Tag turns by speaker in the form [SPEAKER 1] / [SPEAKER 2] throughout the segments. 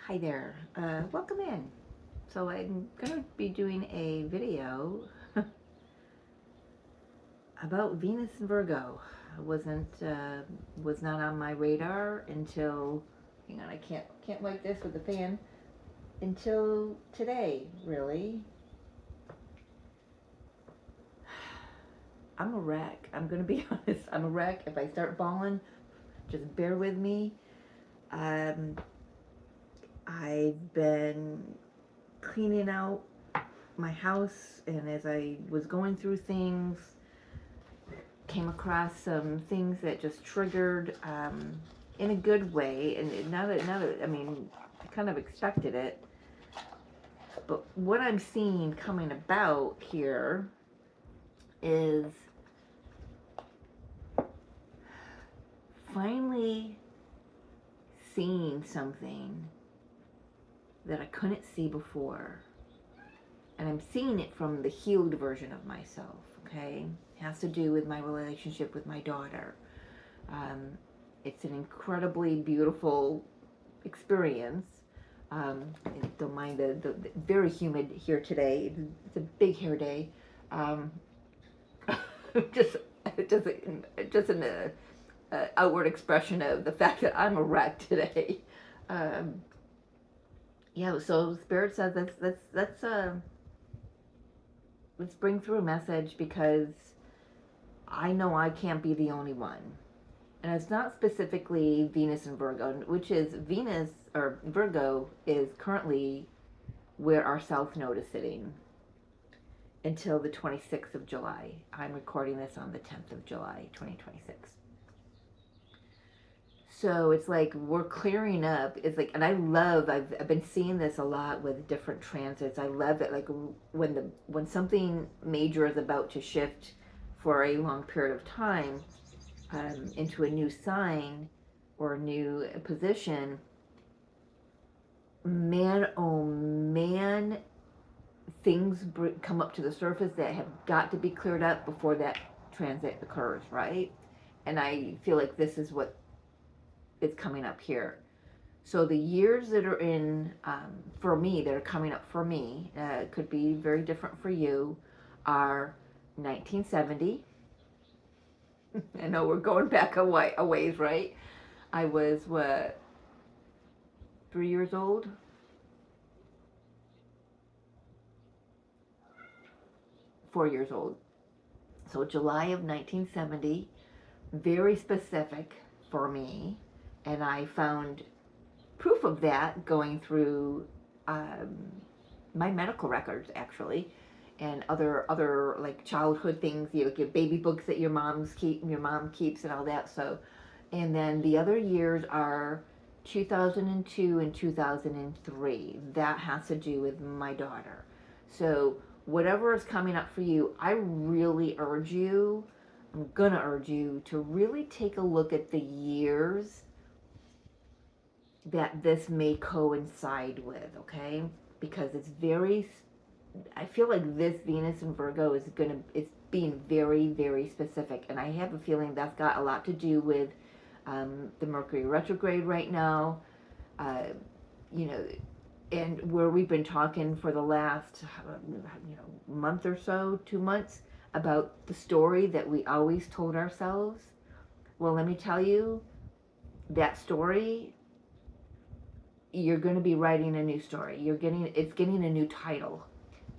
[SPEAKER 1] Hi there, welcome in. So I'm going to be doing a video about Venus and Virgo. Was not on my radar until, hang on, I can't wipe this with the fan, until today, really. I'm a wreck. I'm going to be honest. I'm a wreck. If I start bawling, just bear with me. I've been cleaning out my house, and as I was going through things, came across some things that just triggered in a good way. And now that I mean, I kind of expected it, but what I'm seeing coming about here is finally seeing something that I couldn't see before. And I'm seeing it from the healed version of myself, okay? It has to do with my relationship with my daughter. It's an incredibly beautiful experience. Don't mind the very humid here today. It's a big hair day. just an outward expression of the fact that I'm a wreck today. Yeah, so Spirit says let's bring through a message, because I know I can't be the only one. And it's not specifically Venus and Virgo, which is Venus, or Virgo is currently where our South Node is sitting until the 26th of July. I'm recording this on the 10th of July, 2026. So it's like we're clearing up. It's like, and I've been seeing this a lot with different transits. I love it. Like when something major is about to shift for a long period of time into a new sign or a new position, man, oh man, things come up to the surface that have got to be cleared up before that transit occurs, right? And I feel like this is what is coming up here. So the years that are in, for me, that are coming up for me, could be very different for you, are 1970. I know we're going back a ways, right? I was, what, 3 years old? 4 years old. So July of 1970, very specific for me. And I found proof of that going through my medical records, actually, and other like childhood things, your baby books that your mom keeps, and all that. So, and then the other years are 2002 and 2003. That has to do with my daughter. So whatever is coming up for you, I'm gonna urge you to really take a look at the years that this may coincide with, okay? Because I feel like this Venus and Virgo it's being very, very specific. And I have a feeling that's got a lot to do with the Mercury retrograde right now, and where we've been talking for the last, month or so, 2 months, about the story that we always told ourselves. Well, let me tell you, that story, you're going to be writing a new story. It's getting a new title,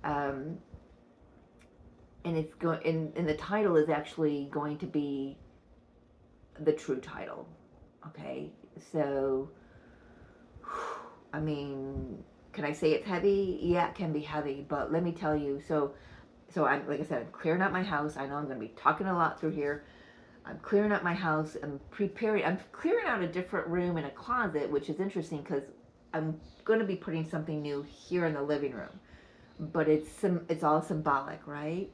[SPEAKER 1] and the title is actually going to be the true title. Okay, so I mean, can I say it's heavy? Yeah, it can be heavy, but let me tell you. So I'm, like I said, I'm clearing out my house. I know I'm going to be talking a lot through here. I'm clearing up my house. I'm clearing out a different room and a closet, which is interesting because I'm going to be putting something new here in the living room. But it's all symbolic, right?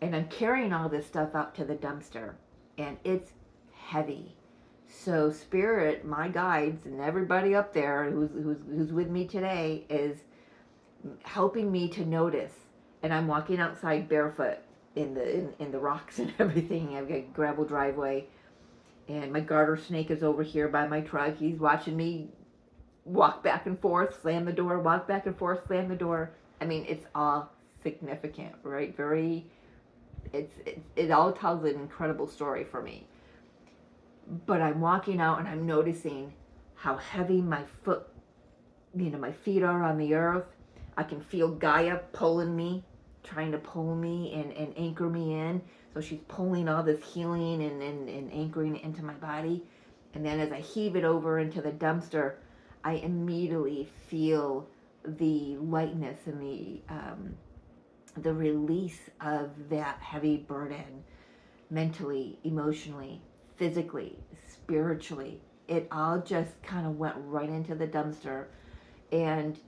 [SPEAKER 1] And I'm carrying all this stuff out to the dumpster, and it's heavy. So Spirit, my guides, and everybody up there who's with me today is helping me to notice. And I'm walking outside barefoot in the rocks and everything. I've got a gravel driveway, and my garter snake is over here by my truck. He's watching me walk back and forth, slam the door, walk back and forth, slam the door. I mean, it's all significant, right? It all tells an incredible story for me. But I'm walking out and I'm noticing how heavy my feet are on the earth. I can feel Gaia pulling me, trying to pull me and anchor me in. So she's pulling all this healing and anchoring it into my body. And then as I heave it over into the dumpster, I immediately feel the lightness and the release of that heavy burden, mentally, emotionally, physically, spiritually. It all just kind of went right into the dumpster. And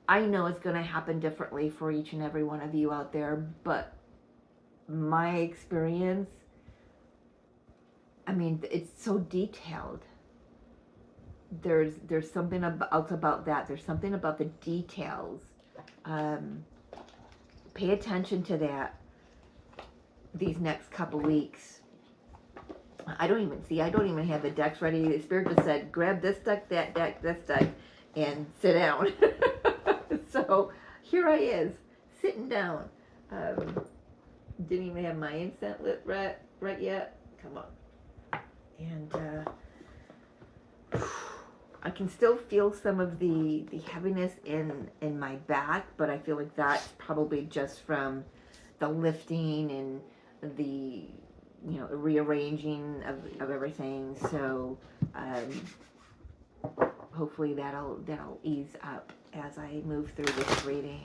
[SPEAKER 1] I know it's going to happen differently for each and every one of you out there, but my experience, I mean, it's so detailed. There's something else about that. There's something about the details. Pay attention to that these next couple weeks. I don't even have the decks ready. The Spirit just said, grab this deck, that deck, this deck, and sit down. So here I is, sitting down. Didn't even have my incense lit right yet. Come on. And I can still feel some of the heaviness in my back, but I feel like that's probably just from the lifting and the rearranging of everything. So hopefully that'll ease up as I move through this reading.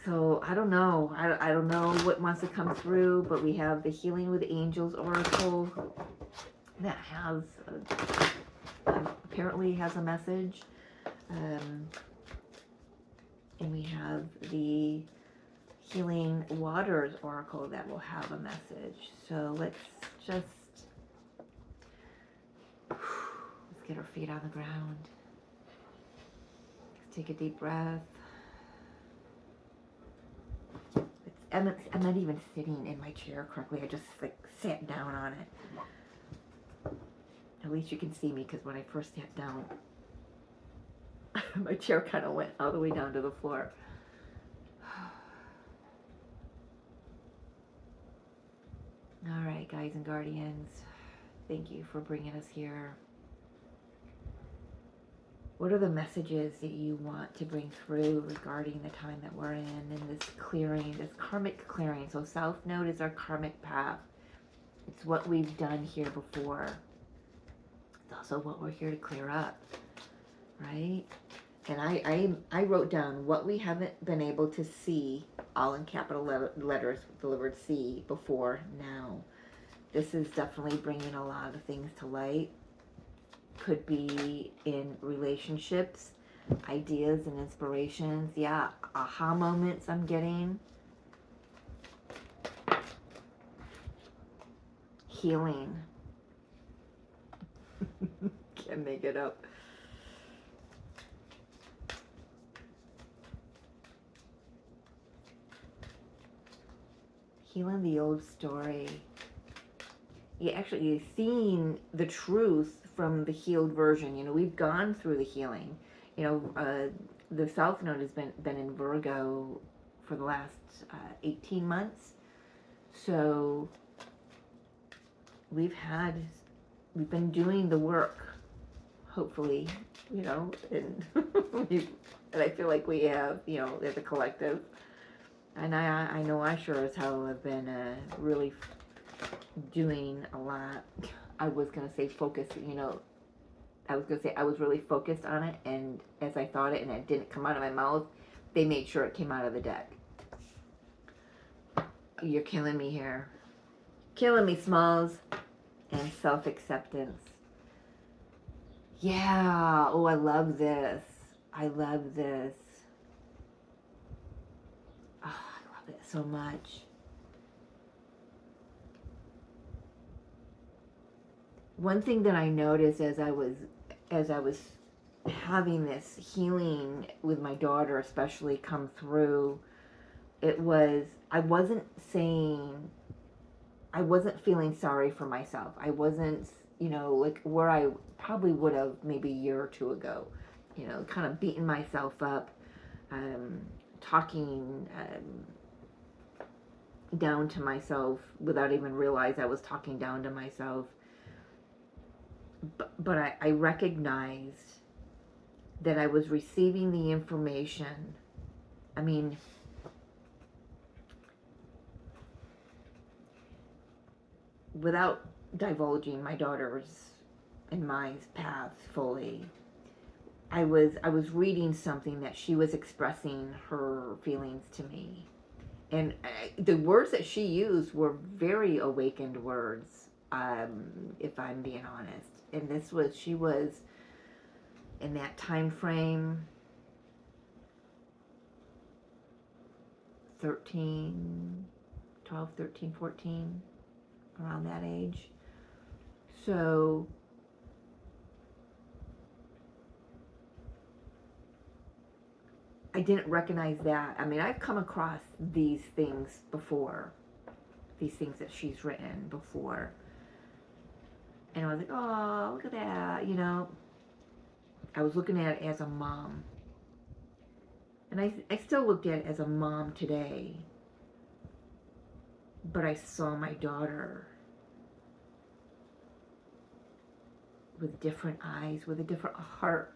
[SPEAKER 1] So I don't know. I don't know what wants to come through, but we have the Healing with Angels Oracle that has apparently has a message. And we have the Healing Waters Oracle that will have a message. So let's get our feet on the ground. Let's take a deep breath. I'm not even sitting in my chair correctly. I just sat down on it. At least you can see me, because when I first sat down, my chair kind of went all the way down to the floor. All right, guys and guardians, thank you for bringing us here. What are the messages that you want to bring through regarding the time that we're in this clearing, this karmic clearing? So South Node is our karmic path. It's what we've done here before. It's also what we're here to clear up, right? And I wrote down what we haven't been able to see, all in capital letters, delivered C, before now. This is definitely bringing a lot of things to light. Could be in relationships, ideas and inspirations. Yeah, aha moments I'm getting. Healing. Can't make it up. Healing the old story. You're seeing the truth from the healed version. We've gone through the healing. The South Node has been in Virgo for the last 18 months. So we've been doing the work, hopefully, and and I feel like we have, as a collective. And I know I sure as hell have been really doing a lot. I was going to say focus, I was really focused on it, and as I thought it and it didn't come out of my mouth, they made sure it came out of the deck. You're killing me here. Killing me, Smalls. And self-acceptance. Yeah. Oh, I love this. I love this. Oh, I love it so much. One thing that I noticed as I was having this healing with my daughter, especially, come through, I wasn't feeling sorry for myself. I wasn't, like where I probably would have maybe a year or two ago. kind of beating myself up, talking down to myself without even realize I was talking down to myself. But I recognized that I was receiving the information. I mean, without divulging my daughter's and my paths fully, I was reading something that she was expressing her feelings to me, and the words that she used were very awakened words. If I'm being honest, and she was in that time frame, 13, 12, 13, 14, around that age. So I didn't recognize that. I mean, I've come across these things before, these things that she's written before. And I was like, oh, look at that, I was looking at it as a mom. And I still looked at it as a mom today. But I saw my daughter with different eyes, with a different heart.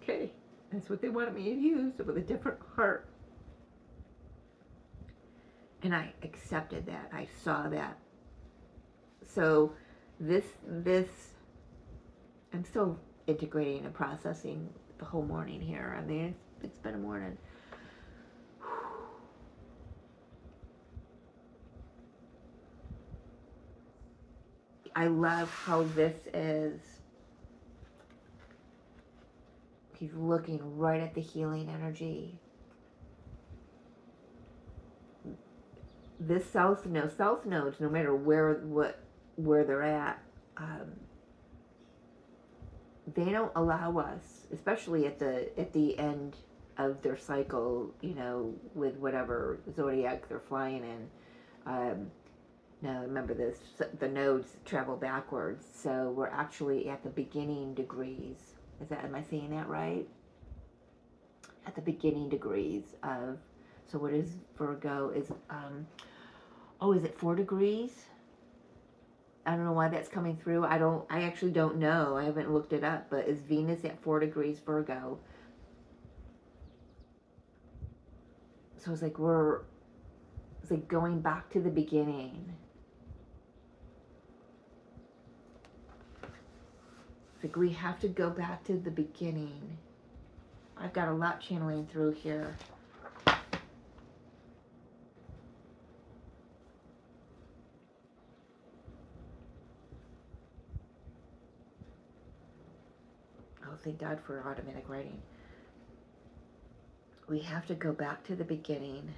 [SPEAKER 1] Okay, that's what they wanted me to use, with a different heart. And I accepted that. I saw that. So this I'm still integrating and processing the whole morning here. I mean, it's been a morning. I love how this is. He's looking right at the healing energy. This south nodes, no matter where they're at, they don't allow us, especially at the end of their cycle, with whatever zodiac they're flying in. Now remember this, the nodes travel backwards, so we're actually at the beginning degrees. Am I saying that right? At the beginning degrees of, so what is Virgo? Is is it 4 degrees? I don't know why that's coming through. I actually don't know. I haven't looked it up, but is Venus at 4 degrees Virgo? So it's like going back to the beginning. It's like we have to go back to the beginning. I've got a lot channeling through here. Oh, thank God for automatic writing. We have to go back to the beginning.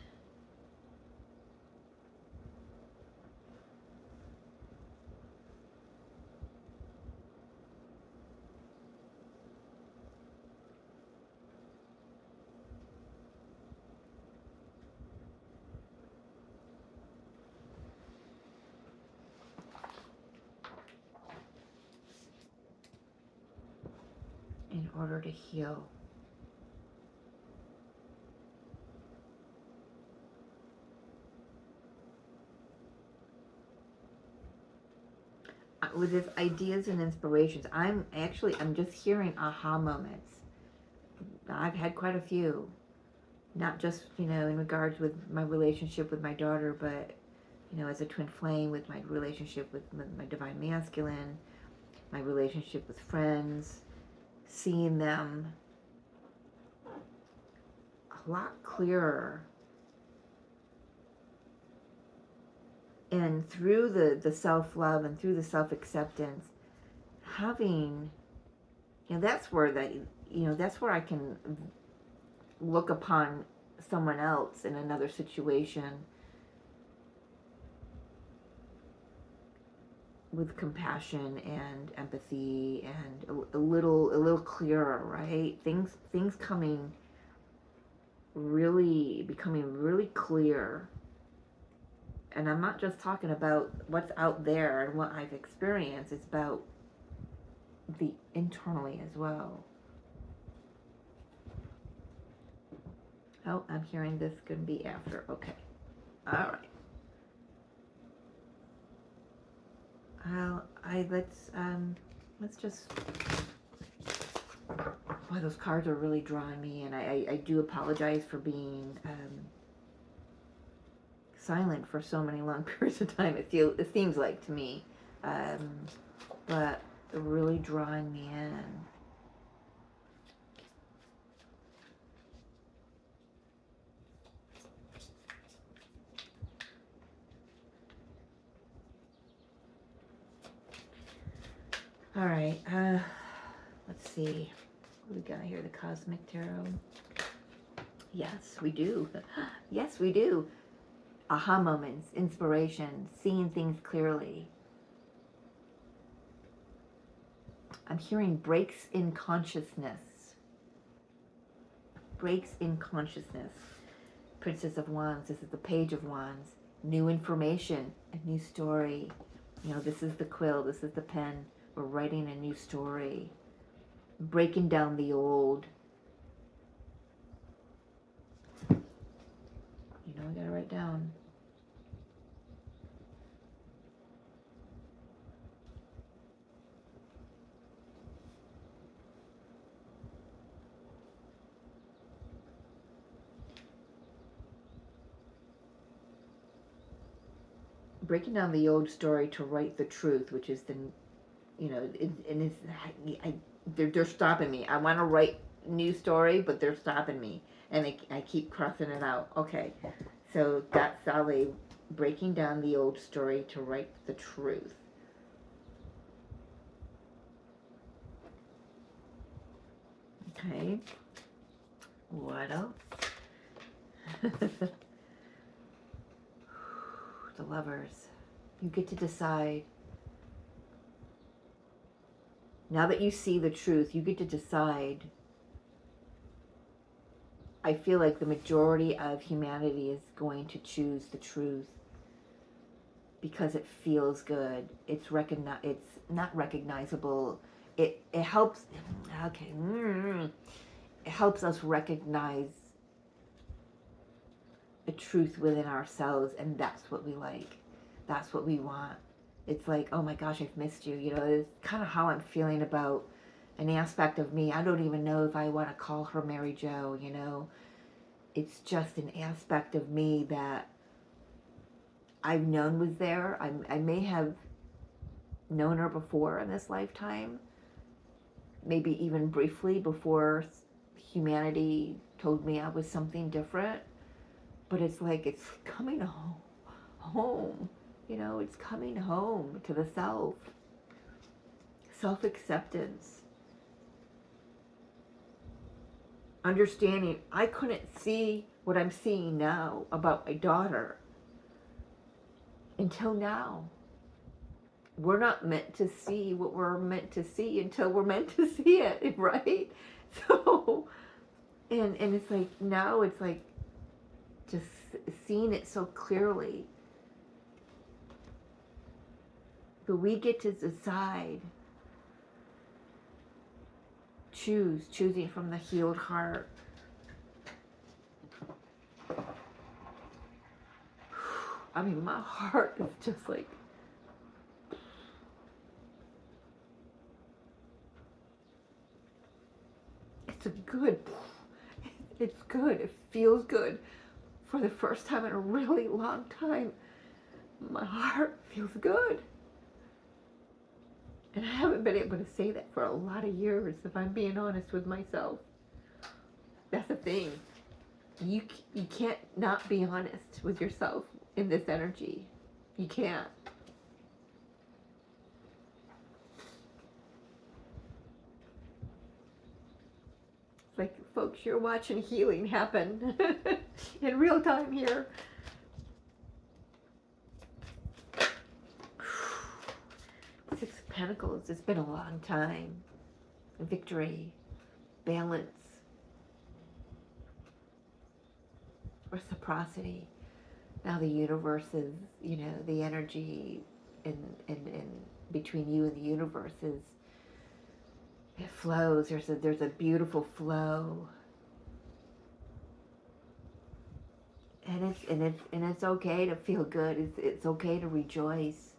[SPEAKER 1] In order to heal. With his ideas and inspirations, I'm just hearing aha moments. I've had quite a few, not just in regards with my relationship with my daughter, but as a twin flame, with my relationship with my divine masculine, my relationship with friends, seeing them a lot clearer. And through the self-love and through the self-acceptance, having, that's where that's where I can look upon someone else in another situation with compassion and empathy and a little clearer, right? Things becoming really clear. And I'm not just talking about what's out there and what I've experienced. It's about the internally as well. Oh, I'm hearing this could be after. Okay. All right. Let's just. Boy, those cards are really drawing me, and I do apologize for being silent for so many long periods of time. It seems like to me, but they're really drawing me in. All right, let's see. We got here the Cosmic Tarot. Yes, we do. Yes, we do. Aha moments, inspiration, seeing things clearly. I'm hearing breaks in consciousness. Breaks in consciousness. Princess of Wands, this is the Page of Wands. New information, a new story. You know, this is the quill, this is the pen. We're writing a new story. Breaking down the old. You know, I gotta write down. Breaking down the old story to write the truth, which is the, you know, and they're stopping me. I want to write a new story, but they're stopping me, and I keep crossing it out. Okay, so that's Sally, breaking down the old story to write the truth. Okay, what else? The Lovers. You get to decide. Now that you see the truth, you get to decide. I feel like the majority of humanity is going to choose the truth because it feels good. It's not recognizable. It helps. Okay. It helps us recognize a truth within ourselves, and that's what we like. That's what we want. It's like, oh my gosh, I've missed you. You know, it's kind of how I'm feeling about an aspect of me. I don't even know if I want to call her Mary Jo, you know. It's just an aspect of me that I've known was there. I may have known her before in this lifetime, maybe even briefly before humanity told me I was something different. But it's like it's coming home. You know, it's coming home to the self. Self-acceptance. Understanding I couldn't see what I'm seeing now about my daughter until now. We're not meant to see what we're meant to see until we're meant to see it, right? So, and it's like, now it's like just seeing it so clearly. But we get to decide, choosing from the healed heart. I mean, my heart is just like, it's good. It feels good. For the first time in a really long time, my heart feels good. And I haven't been able to say that for a lot of years, if I'm being honest with myself. That's the thing. You can't not be honest with yourself in this energy. You can't. It's like, folks, you're watching healing happen in real time here. Six of Pentacles, it's been a long time. Victory, balance, reciprocity. Now the universe is, you know, the energy in between you and the universe is It flows. There's a beautiful flow. And it's okay to feel good. It's okay to rejoice.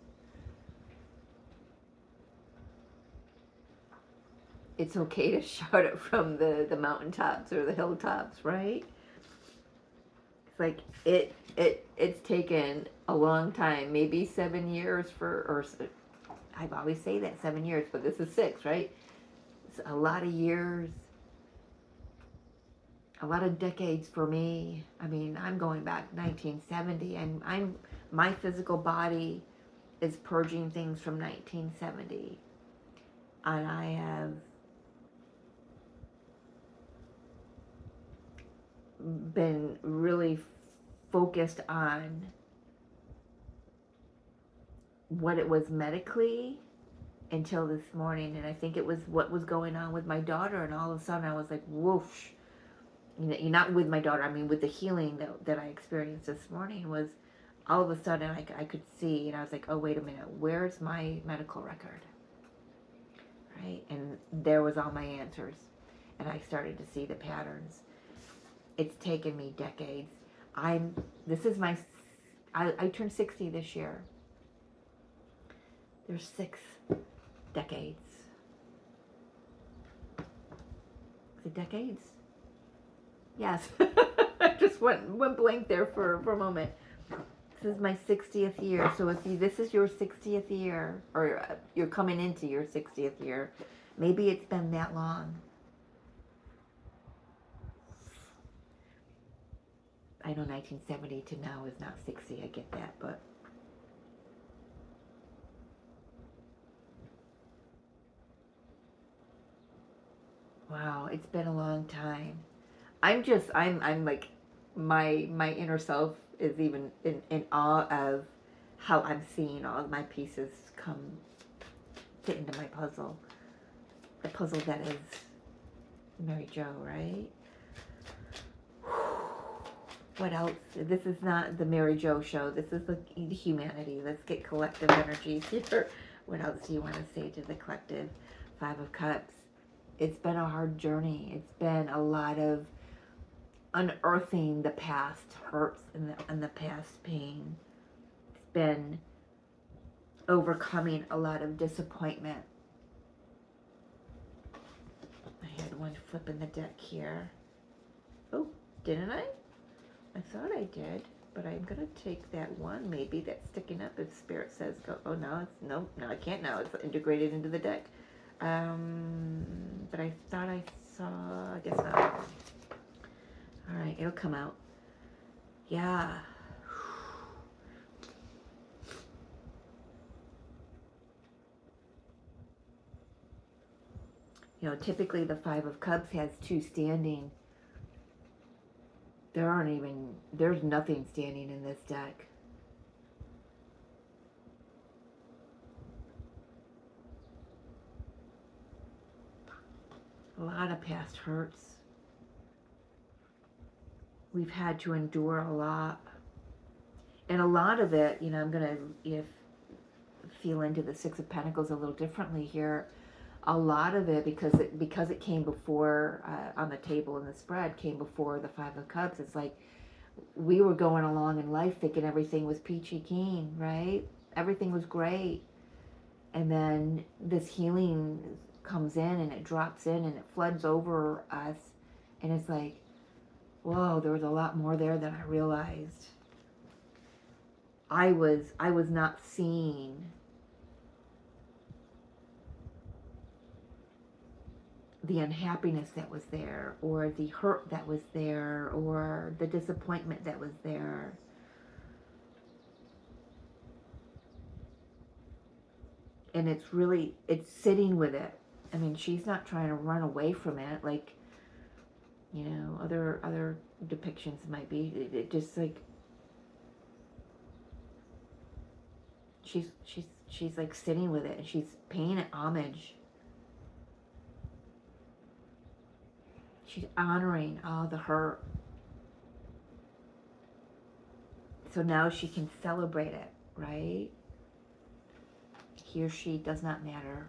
[SPEAKER 1] It's okay to shout it from the mountaintops or the hilltops, right? It's like it's taken a long time, maybe 7 years or I've always say that 7 years, but this is 6, right? It's a lot of years, a lot of decades for me. I mean, I'm going back 1970, and my physical body is purging things from 1970, and I have been really focused on what it was medically until this morning, and I think it was what was going on with my daughter, and all of a sudden I was like, whoosh. You know, you're not with my daughter, I mean with the healing that I experienced this morning, was all of a sudden I could see, and I was like, oh, wait a minute, where's my medical record? Right? And there was all my answers, and I started to see the patterns. It's taken me decades. I turned 60 this year. There's 6 decades. Is it decades? Yes. I just went blank there for a moment. This is my 60th year. So if this is your 60th year, or you're coming into your 60th year, maybe it's been that long. I know 1970 to now is not 60, I get that, but wow, it's been a long time. I'm like, my inner self is even in awe of how I'm seeing all of my pieces come fit into my puzzle. The puzzle that is Mary Jo, right? What else? This is not the Mary Jo show. This is the humanity. Let's get collective energies here. What else do you want to say to the collective? 5 of Cups. It's been a hard journey. It's been a lot of unearthing the past hurts and the past pain. It's been overcoming a lot of disappointment. I had one flip in the deck here. Oh, didn't I? I thought I did, but I'm going to take that one maybe that's sticking up if Spirit says go. Oh, no, no, I can't now. It's integrated into the deck. But I thought I saw, I guess not. All right, it'll come out. Yeah. You know, typically the 5 of Cups has 2 standing. There's nothing standing in this deck. A lot of past hurts. We've had to endure a lot. And a lot of it, you know, I'm going to feel into the 6 of Pentacles a little differently here. A lot of it, because it came before, on the table in the spread, came before the 5 of Cups. It's like we were going along in life thinking everything was peachy keen, right? Everything was great. And then this healing comes in and it drops in and it floods over us. And it's like, whoa, there was a lot more there than I realized. I was not seeing the unhappiness that was there, or the hurt that was there, or the disappointment that was there. And it's sitting with it. I mean, she's not trying to run away from it like, you know, other depictions might be. It just like she's like sitting with it, and she's paying it homage. She's honoring all the hurt. So now she can celebrate it, right? He or she does not matter.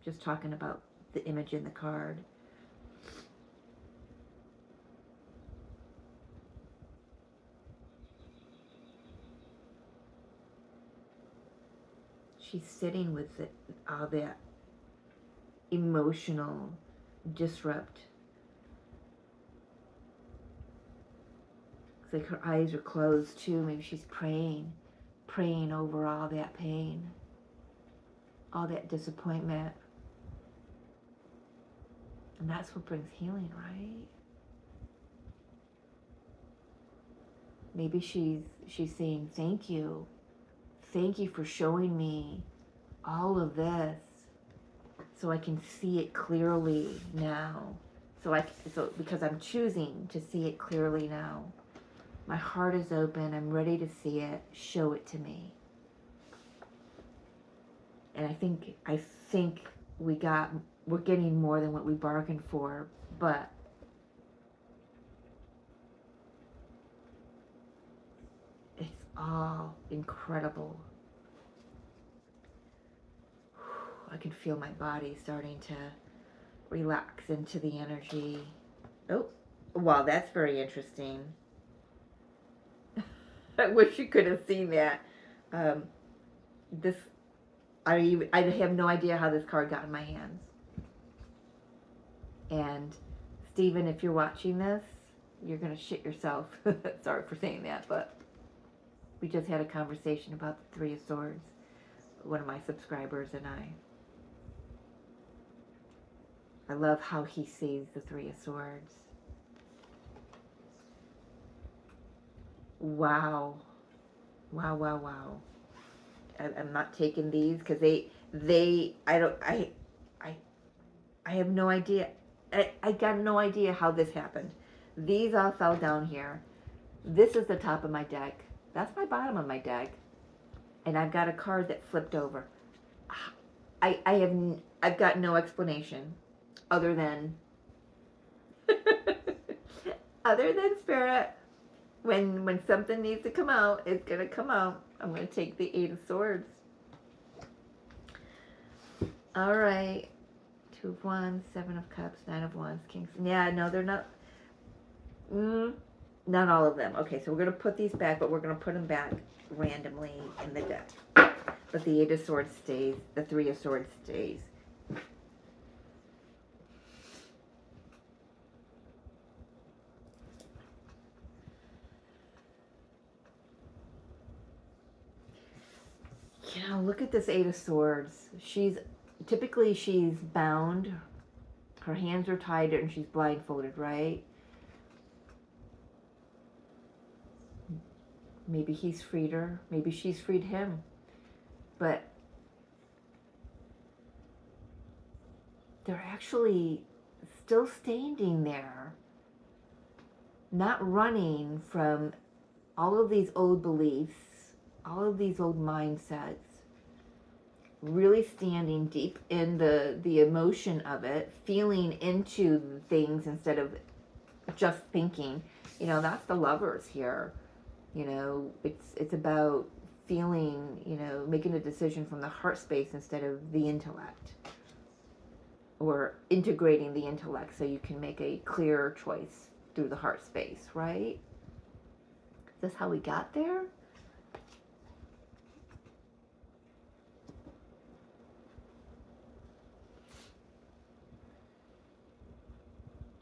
[SPEAKER 1] just talking about the image in the card. She's sitting with all that emotional disrupt. It's like her eyes are closed too. Maybe she's praying over all that pain, all that disappointment. And that's what brings healing, right? Maybe she's saying, thank you. Thank you for showing me all of this so I can see it clearly now. So because I'm choosing to see it clearly now. My heart is open. I'm ready to see it. Show it to me. And I think we're getting more than what we bargained for, but it's all incredible. I can feel my body starting to relax into the energy. Oh, wow, that's very interesting. I wish you could have seen that. I have no idea how this card got in my hands. And Stephen, if you're watching this, you're gonna shit yourself. Sorry for saying that, but we just had a conversation about the Three of Swords, one of my subscribers and I. I love how he sees the Three of Swords. Wow. Wow. I'm not taking these because I have no idea. I got no idea how this happened. These all fell down here. This is the top of my deck. That's my bottom of my deck. And I've got a card that flipped over. I've got no explanation other than Spirit. When something needs to come out, it's going to come out. I'm going to take the Eight of Swords. All right. Two of Wands, Seven of Cups, Nine of Wands, Kings. Yeah, no, they're not. Not all of them. Okay, so we're going to put these back, but we're going to put them back randomly in the deck. But the Eight of Swords stays. The Three of Swords stays. You know, look at this Eight of Swords. Typically she's bound. Her hands are tied and she's blindfolded, right? Maybe he's freed her. Maybe she's freed him. But they're actually still standing there, not running from all of these old beliefs, all of these old mindsets, really standing deep in the emotion of it, feeling into things instead of just thinking. You know, that's the Lovers here. You know, it's about feeling, you know, making a decision from the heart space instead of the intellect. Or integrating the intellect so you can make a clearer choice through the heart space, right? Is this how we got there?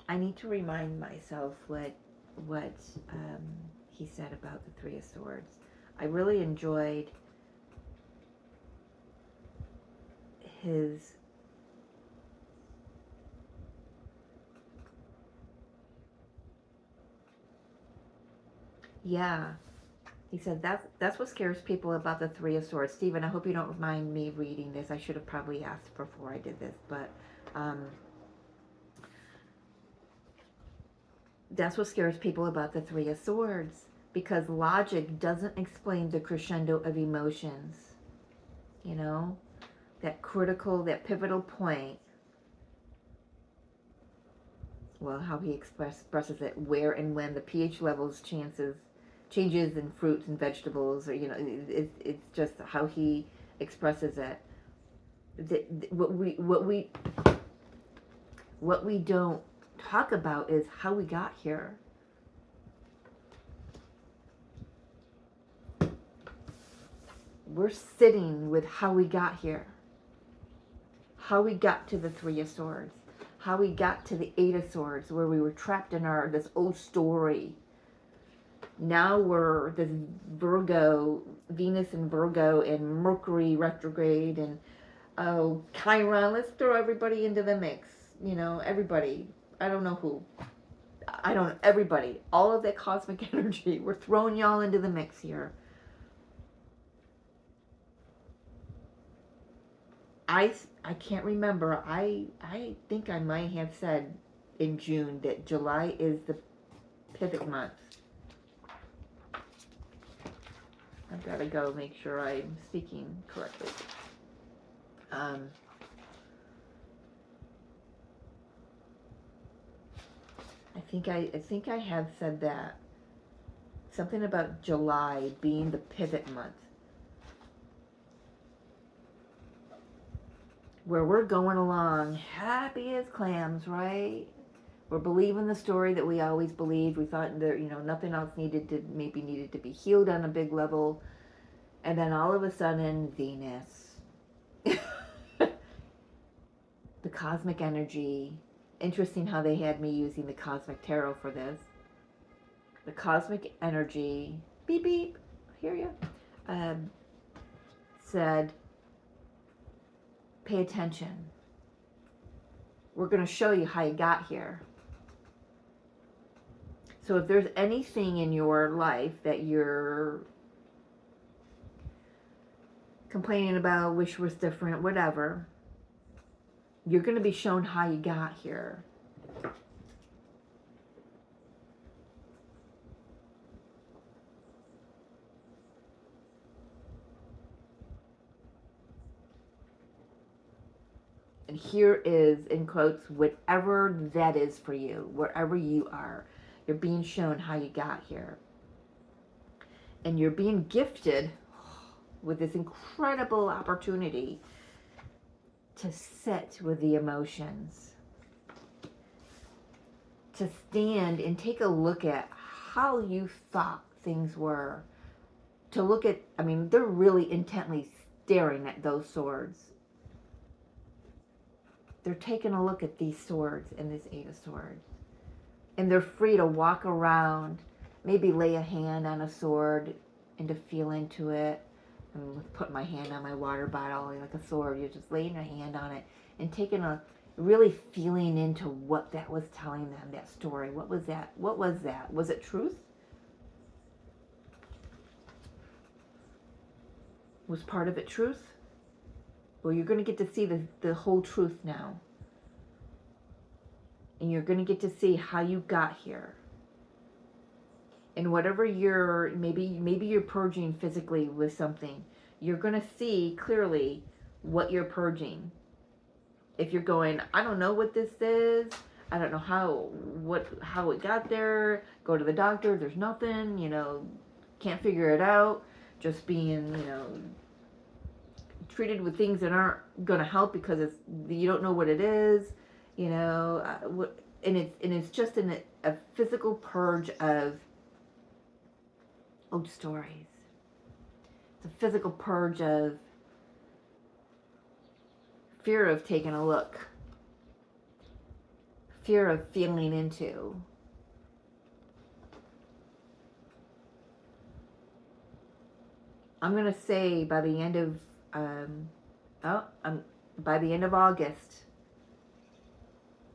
[SPEAKER 1] I need to remind myself what he said about the Three of Swords. I really enjoyed his he said that's what scares people about the Three of Swords. Stephen, I hope you don't mind me reading this. I should have probably asked before I did this, but that's what scares people about the Three of Swords, because logic doesn't explain the crescendo of emotions. You know, that critical, that pivotal point. Well, how he expresses it, where and when the pH levels changes in fruits and vegetables, or, you know, it's just how he expresses it. what we don't talk about is how we got here. We're sitting with how we got here. How we got to the Three of Swords. How we got to the Eight of Swords, where we were trapped in this old story. Now we're this Virgo, Venus and Virgo, and Mercury retrograde, and Chiron. Let's throw everybody into the mix. Everybody. I don't know who. Everybody. All of that cosmic energy. We're throwing y'all into the mix here. I can't remember. I think I might have said in June that July is the pivot month. I've got to go make sure I'm speaking correctly. I think I have said that. Something about July being the pivot month. Where we're going along happy as clams, right? We're believing the story that we always believed. We thought that, nothing else needed to be healed on a big level. And then all of a sudden, Venus. The cosmic energy. Interesting how they had me using the cosmic tarot for this. The cosmic energy, beep beep, I hear you, said, pay attention. We're going to show you how you got here. So if there's anything in your life that you're complaining about, wish was different, whatever, you're going to be shown how you got here. And here is, in quotes, whatever that is for you, wherever you are, you're being shown how you got here. And you're being gifted with this incredible opportunity to sit with the emotions. To stand and take a look at how you thought things were. To look at, they're really intently staring at those swords. They're taking a look at these swords and this Eight of Swords. And they're free to walk around, maybe lay a hand on a sword and to feel into it. I'm putting my hand on my water bottle like a sword. You're just laying your hand on it and really feeling into what that was telling them, that story. What was that? What was that? Was it truth? Was part of it truth? Well, you're going to get to see the whole truth now. And you're going to get to see how you got here. And whatever maybe you're purging physically with something, you're going to see clearly what you're purging. If you're going, I don't know what this is, I don't know how it got there, go to the doctor, there's nothing, can't figure it out, just being, treated with things that aren't going to help because you don't know what it is, and it's just a physical purge of old stories. It's a physical purge of fear of taking a look, fear of feeling into. I'm going to say by the end of August,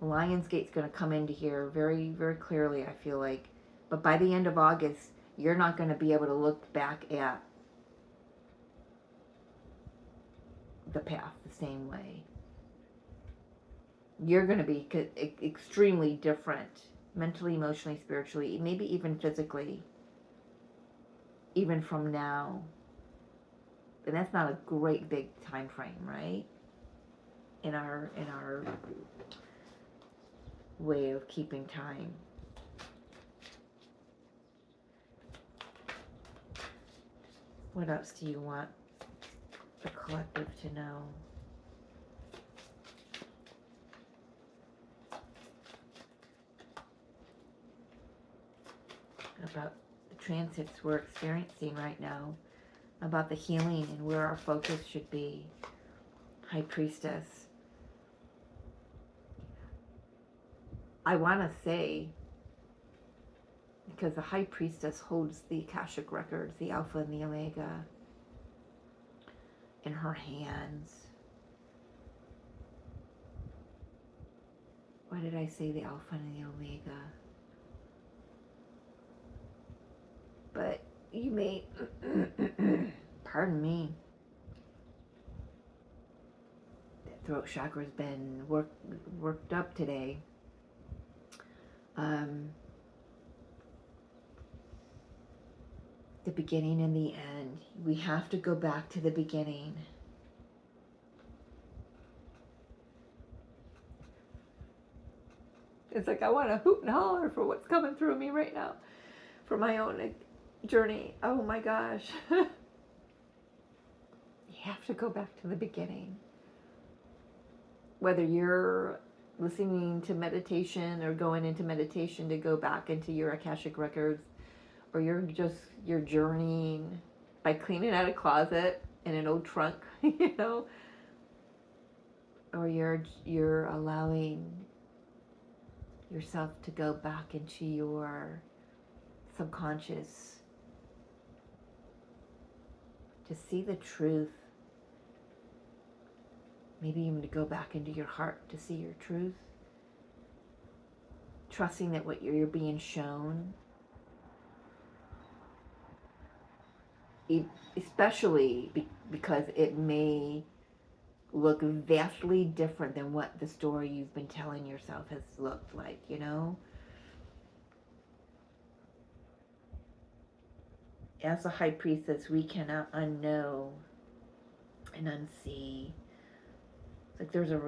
[SPEAKER 1] Lionsgate's going to come into here very, very clearly, I feel like. But by the end of August, you're not going to be able to look back at the path the same way. You're going to be extremely different, mentally, emotionally, spiritually, maybe even physically, even from now. And that's not a great big time frame, right? In our way of keeping time. What else do you want the collective to know? about the transits we're experiencing right now, about the healing and where our focus should be. High Priestess. I want to say, because the High Priestess holds the Akashic Records, the Alpha and the Omega, in her hands. Why did I say the Alpha and the Omega? But you may, pardon me, that throat chakra's been worked up today. The beginning and the end. We have to go back to the beginning. It's like I want to hoot and holler for what's coming through me right now, for my own journey. Oh my gosh. You have to go back to the beginning. Whether you're listening to meditation or going into meditation to go back into your Akashic Records, or you're journeying by cleaning out a closet in an old trunk, you know, or you're allowing yourself to go back into your subconscious to see the truth. Maybe even to go back into your heart to see your truth. Trusting that what you're being shown, especially because it may look vastly different than what the story you've been telling yourself has looked like, you know? As a High Priestess, we cannot unknow and unsee. It's like there's a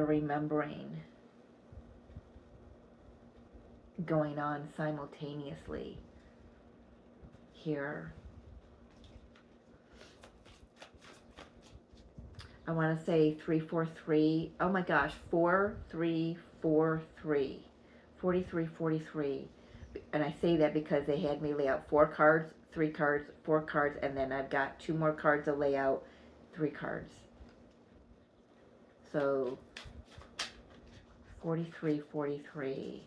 [SPEAKER 1] remembering going on simultaneously here. I want to say 343. Oh my gosh, 4343. 4343. And I say that because they had me lay out 4 cards, 3 cards, 4 cards, and then I've got 2 more cards to lay out, 3 cards. So 4343.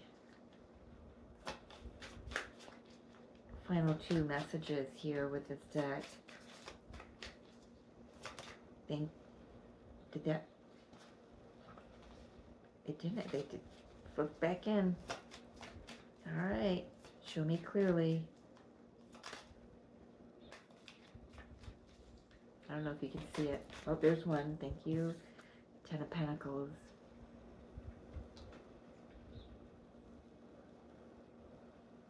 [SPEAKER 1] Final 2 messages here with this deck. Did that? It didn't. They did flip back in. All right. Show me clearly. I don't know if you can see it. Oh, there's one. Thank you. 10 of Pentacles.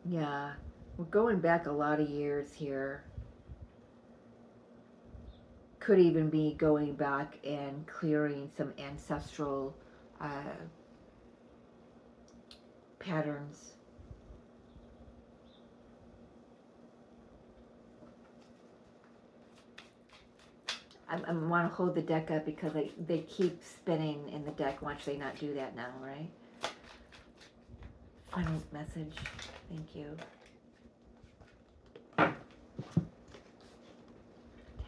[SPEAKER 1] Yeah. We're going back a lot of years here. Could even be going back and clearing some ancestral patterns. I want to hold the deck up because they keep spinning in the deck. Why should they not do that now, right? Final message. Thank you. 10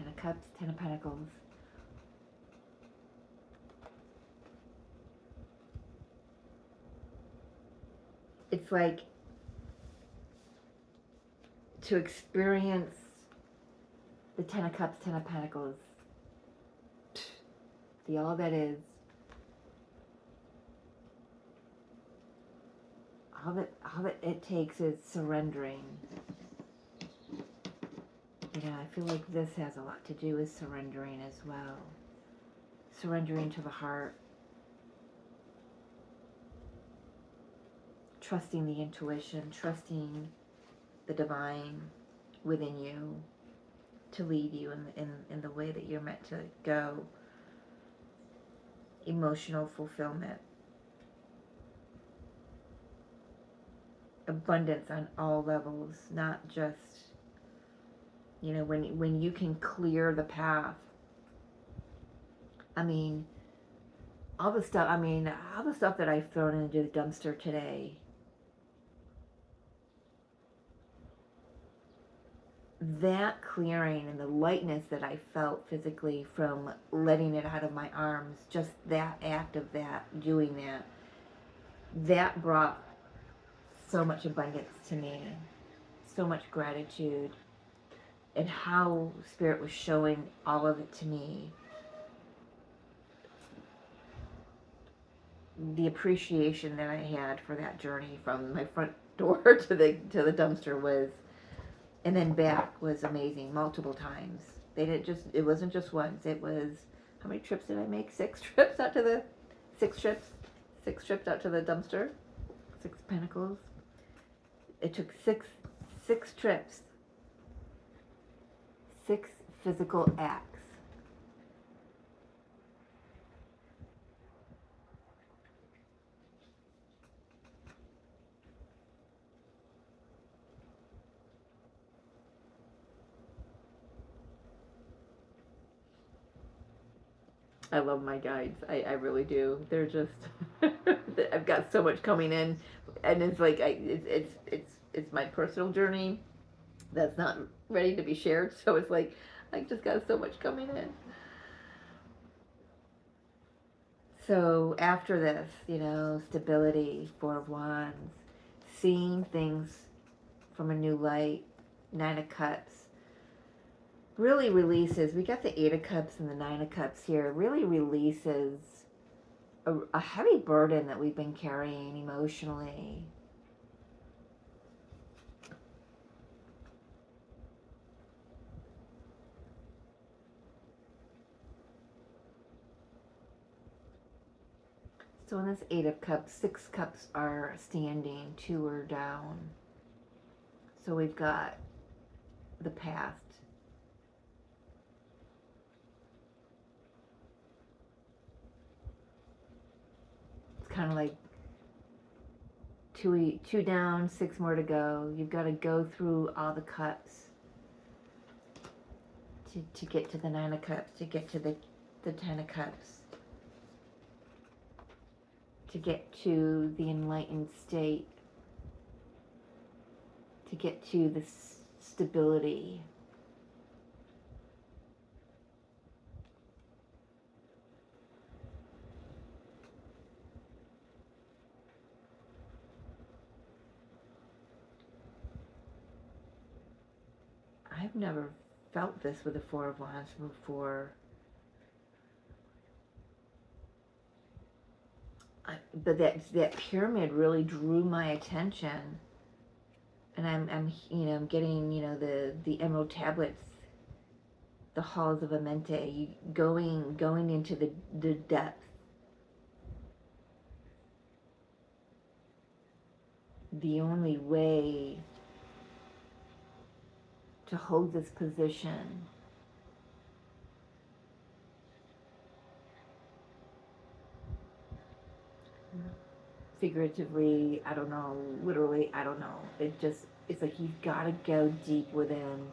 [SPEAKER 1] of Cups, 10 of Pentacles. It's like to experience the 10 of Cups, 10 of Pentacles. The all that is. All that it takes is surrendering. You know, I feel like this has a lot to do with surrendering as well. Surrendering to the heart. Trusting the intuition, trusting the divine within you to lead you in the way that you're meant to go. Emotional fulfillment. Abundance on all levels, not just, you know, when you can clear the path. I mean, all the stuff that I've thrown into the dumpster today, that clearing and the lightness that I felt physically from letting it out of my arms, just that act of that, doing that, that brought so much abundance to me, so much gratitude, and how Spirit was showing all of it to me. The appreciation that I had for that journey from my front door to the dumpster was, and then back, was amazing. Multiple times. It wasn't just once. It was, how many trips did I make? 6 trips out to the 6 trips. 6 trips out to the dumpster. 6 pentacles. It took six trips. 6 physical acts. I love my guides. I really do. They're just I've got so much coming in, and it's like it's my personal journey that's not ready to be shared. So it's like I just got so much coming in. So after this, stability, 4 of Wands, seeing things from a new light, 9 of Cups, really releases, we got the 8 of Cups and the 9 of Cups here, really releases a heavy burden that we've been carrying emotionally. So in this 8 of Cups, 6 cups are standing, 2 are down. So we've got the past. It's kind of like 2 down, 6 more to go. You've got to go through all the cups to get to the 9 of Cups, to get to the 10 of Cups, to get to the enlightened state, to get to the stability. I've never felt this with the 4 of Wands before. But that pyramid really drew my attention, and I'm getting the emerald tablets, the halls of Amente, you going into the depth. The only way to hold this position figuratively, I don't know, literally, I don't know. It's like you've got to go deep within.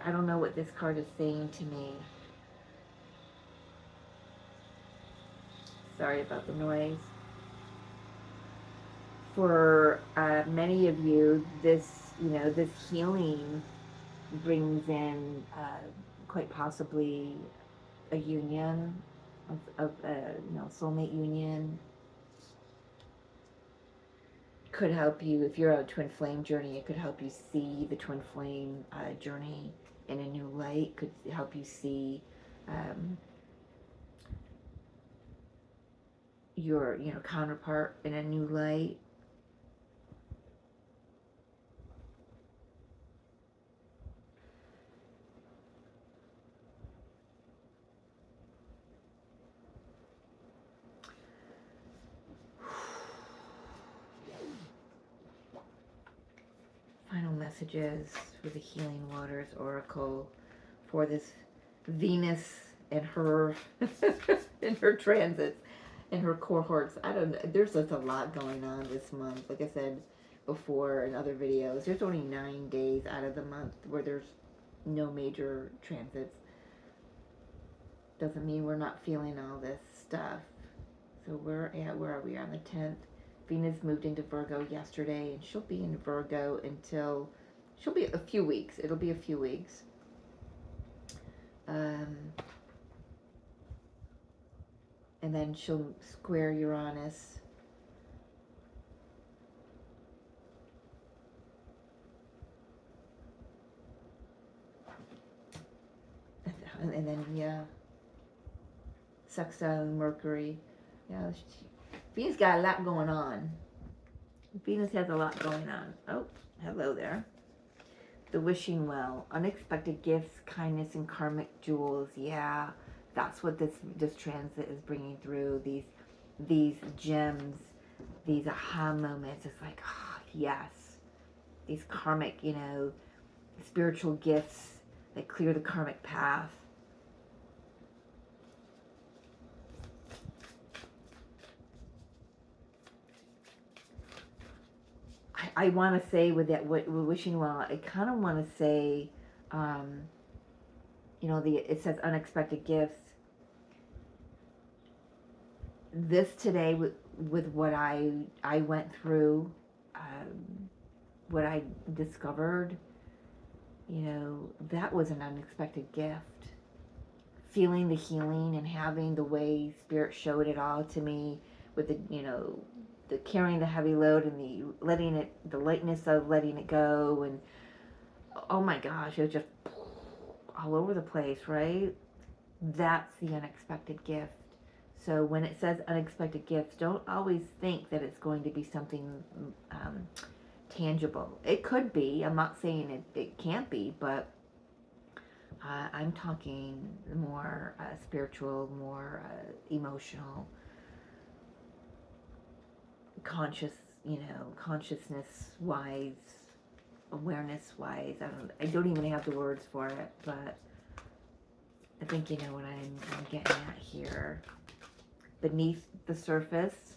[SPEAKER 1] I don't know what this card is saying to me. Sorry about the noise. For many of you, this healing brings in quite possibly a union of soulmate union. Could help you if you're on a twin flame journey. It could help you see the twin flame journey in a new light. Could help you see your counterpart in a new light. Final messages for the Healing Waters Oracle for this Venus and her in her transits and her cohorts. I don't know. There's just a lot going on this month. Like I said before in other videos, there's only 9 days out of the month where there's no major transits. Doesn't mean we're not feeling all this stuff. So where are we on the 10th? Venus moved into Virgo yesterday, and she'll be in Virgo until She'll be a few weeks. It'll be a few weeks. And then she'll square Uranus. And then, yeah, sextile Mercury. Yeah, Venus got a lot going on. Venus has a lot going on. Oh, hello there. The wishing well, unexpected gifts, kindness, and karmic jewels. Yeah, that's what this transit is bringing through. These gems, these aha moments. It's like, oh, yes, these karmic, spiritual gifts that clear the karmic path. I want to say with that wishing well, I kind of want to say, it says unexpected gifts. This today with what I went through, what I discovered, that was an unexpected gift. Feeling the healing and having the way Spirit showed it all to me with the carrying the heavy load and the lightness of letting it go, and oh my gosh, it was just all over the place, right? That's the unexpected gift. So when it says unexpected gifts, don't always think that it's going to be something tangible. It could be. I'm not saying it can't be, but I'm talking more spiritual, more emotional, consciousness-wise, awareness-wise. I don't even have the words for it, but I think you know what I'm getting at here. Beneath the surface,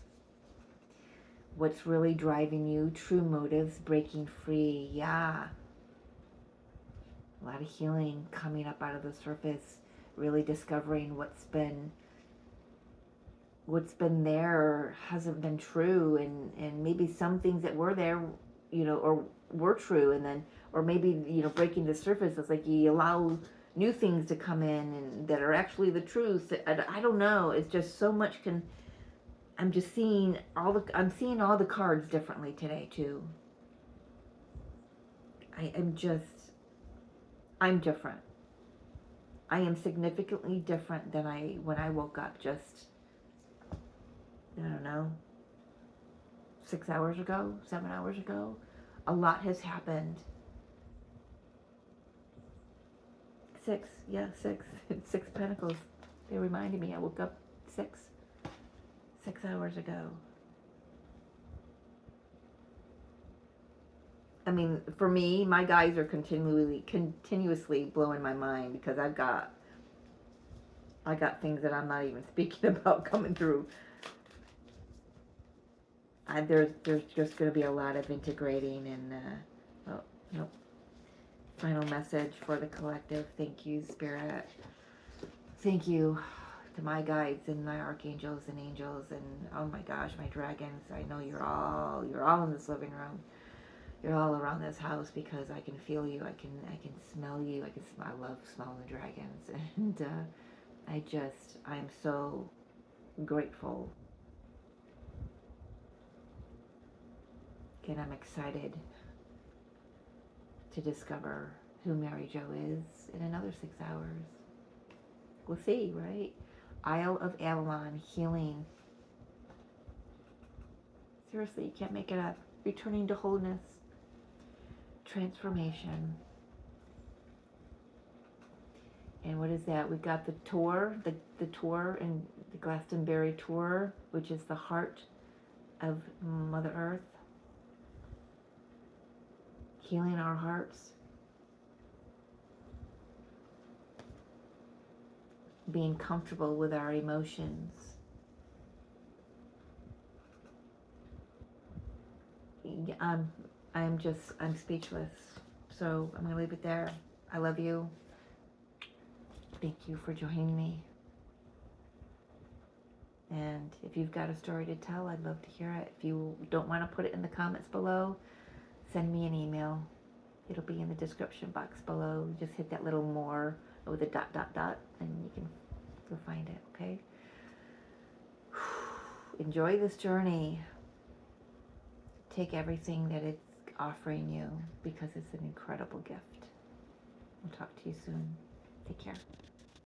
[SPEAKER 1] what's really driving you, true motives, breaking free. Yeah. A lot of healing coming up out of the surface, really discovering what's been there hasn't been true, and maybe some things that were there, or were true, and then, or maybe, breaking the surface, it's like you allow new things to come in and that are actually the truth. I don't know. It's just so much I'm seeing all the cards differently today too. I'm different. I am significantly different than when I woke up just, I don't know, 6 hours ago, 7 hours ago. A lot has happened. 6, yeah, 6. 6 Pentacles. They reminded me I woke up 6 hours ago. I mean, for me, my guys are continuously blowing my mind because I got things that I'm not even speaking about coming through. There's just going to be a lot of integrating and, oh, nope. Final message for the collective. Thank you, Spirit. Thank you to my guides and my archangels and angels and, oh my gosh, my dragons. I know you're all in this living room. You're all around this house because I can feel you. I can smell you. I love smelling the dragons, and I'm so grateful. And I'm excited to discover who Mary Jo is in another 6 hours. We'll see, right? Isle of Avalon, healing. Seriously, you can't make it up. Returning to wholeness. Transformation. And what is that? We've got the tour, the tour and the Glastonbury tour, which is the heart of Mother Earth. Healing our hearts. Being comfortable with our emotions. I'm speechless. So I'm going to leave it there. I love you. Thank you for joining me. And if you've got a story to tell, I'd love to hear it. If you don't want to put it in the comments below, send me an email. It'll be in the description box below. Just hit that little more with a dot, dot, dot, and you can go find it, okay? Enjoy this journey. Take everything that it's offering you because it's an incredible gift. We'll talk to you soon. Take care.